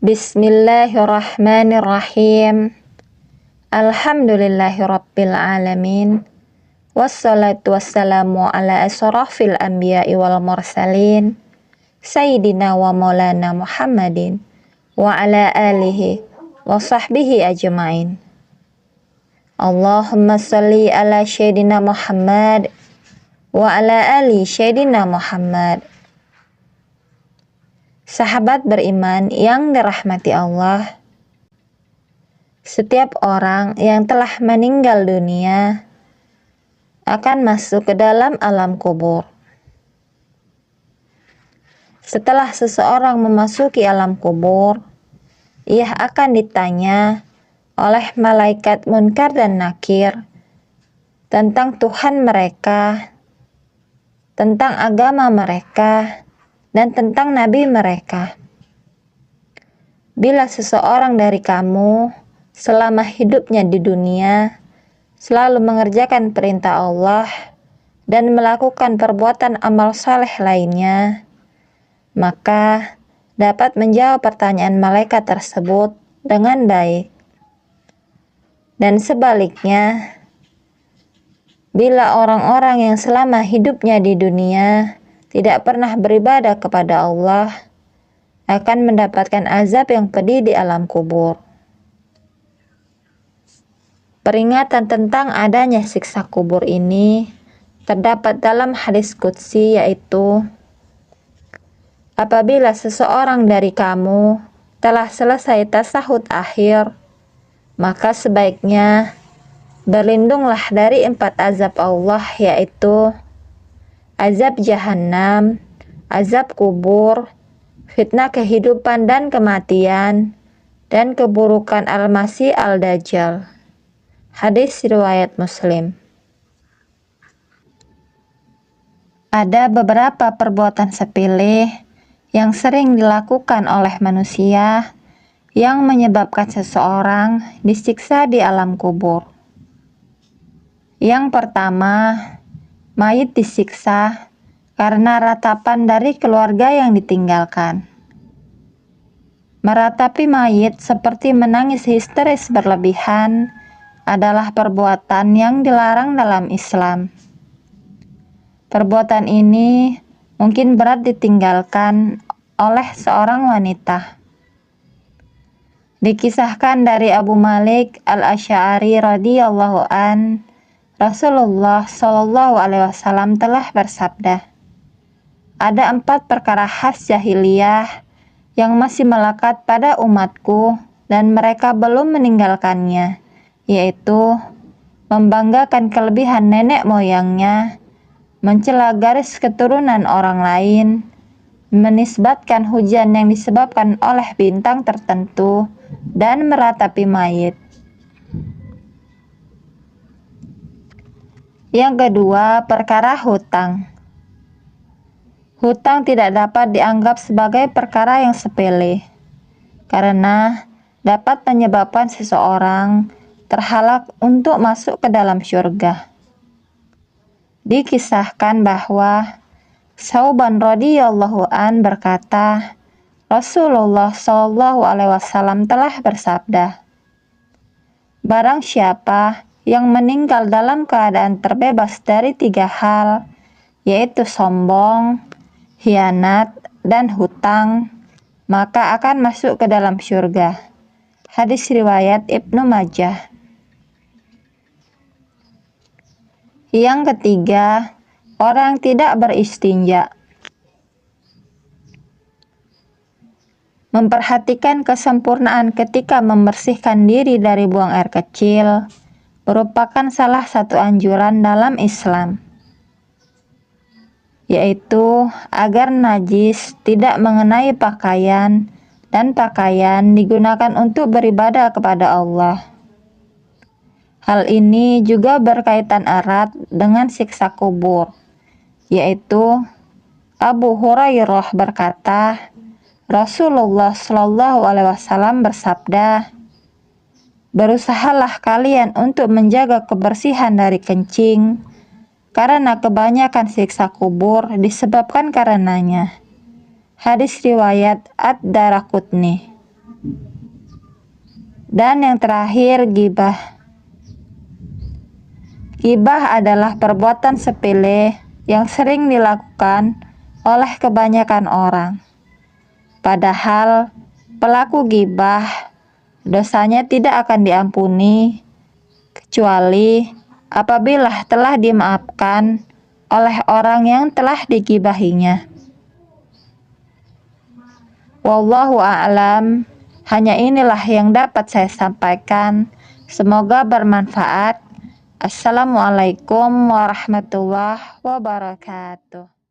Bismillahirrahmanirrahim. Alhamdulillahirabbil alamin. Wassalatu wassalamu ala asrafil anbiya'i wal mursalin sayyidina wa maulana Muhammadin wa ala alihi wa sahbihi ajmain. Allahumma shalli ala sayyidina Muhammad wa ala ali sayyidina Muhammad. Sahabat beriman yang dirahmati Allah, setiap orang yang telah meninggal dunia akan masuk ke dalam alam kubur. Setelah seseorang memasuki alam kubur, ia akan ditanya oleh malaikat Munkar dan Nakir tentang Tuhan mereka, tentang agama mereka, dan tentang nabi mereka. Bila seseorang dari kamu selama hidupnya di dunia selalu mengerjakan perintah Allah dan melakukan perbuatan amal saleh lainnya, maka dapat menjawab pertanyaan malaikat tersebut dengan baik. Dan sebaliknya, bila orang-orang yang selama hidupnya di dunia tidak pernah beribadah kepada Allah, akan mendapatkan azab yang pedih di alam kubur. Peringatan tentang adanya siksa kubur ini terdapat dalam hadis qudsi, yaitu, apabila seseorang dari kamu telah selesai tasahud akhir, maka sebaiknya berlindunglah dari 4 azab Allah, yaitu azab Jahannam, azab kubur, fitnah kehidupan dan kematian, dan keburukan Al-Masih Al-Dajjal. Hadis riwayat Muslim. Ada beberapa perbuatan sepele yang sering dilakukan oleh manusia yang menyebabkan seseorang disiksa di alam kubur. Yang pertama, mayit disiksa karena ratapan dari keluarga yang ditinggalkan. Meratapi mayit seperti menangis histeris berlebihan adalah perbuatan yang dilarang dalam Islam. Perbuatan ini mungkin berat ditinggalkan oleh seorang wanita. Dikisahkan dari Abu Malik Al-Asy'ari radhiyallahu an, Rasulullah Shallallahu alaihi wasallam telah bersabda, ada 4 perkara khas jahiliyah yang masih melekat pada umatku dan mereka belum meninggalkannya, yaitu membanggakan kelebihan nenek moyangnya, mencela garis keturunan orang lain, menisbatkan hujan yang disebabkan oleh bintang tertentu, dan meratapi mayit. Yang kedua, perkara hutang. Hutang tidak dapat dianggap sebagai perkara yang sepele, karena dapat menyebabkan seseorang terhalak untuk masuk ke dalam syurga. Dikisahkan bahwa Sauban radhiyallahu an berkata, Rasulullah Shallallahu alaihi wasallam telah bersabda, barang siapa yang meninggal dalam keadaan terbebas dari 3 hal, yaitu sombong, khianat, dan hutang, maka akan masuk ke dalam syurga. Hadis riwayat Ibnu Majah. Yang ketiga, orang tidak beristinja. Memperhatikan kesempurnaan ketika membersihkan diri dari buang air kecil merupakan salah satu anjuran dalam Islam, yaitu agar najis tidak mengenai pakaian dan pakaian digunakan untuk beribadah kepada Allah. Hal ini juga berkaitan erat dengan siksa kubur, yaitu Abu Hurairah berkata, Rasulullah Shallallahu Alaihi Wasallam bersabda, berusahalah kalian untuk menjaga kebersihan dari kencing, karena kebanyakan siksa kubur disebabkan karenanya. Hadis riwayat Ad-Daraqutni. Dan yang terakhir, ghibah. Ghibah adalah perbuatan sepele yang sering dilakukan oleh kebanyakan orang. Padahal pelaku ghibah dosanya tidak akan diampuni kecuali apabila telah dimaafkan oleh orang yang telah digibahinya. Wallahu a'lam. Hanya inilah yang dapat saya sampaikan. Semoga bermanfaat. Assalamualaikum warahmatullahi wabarakatuh.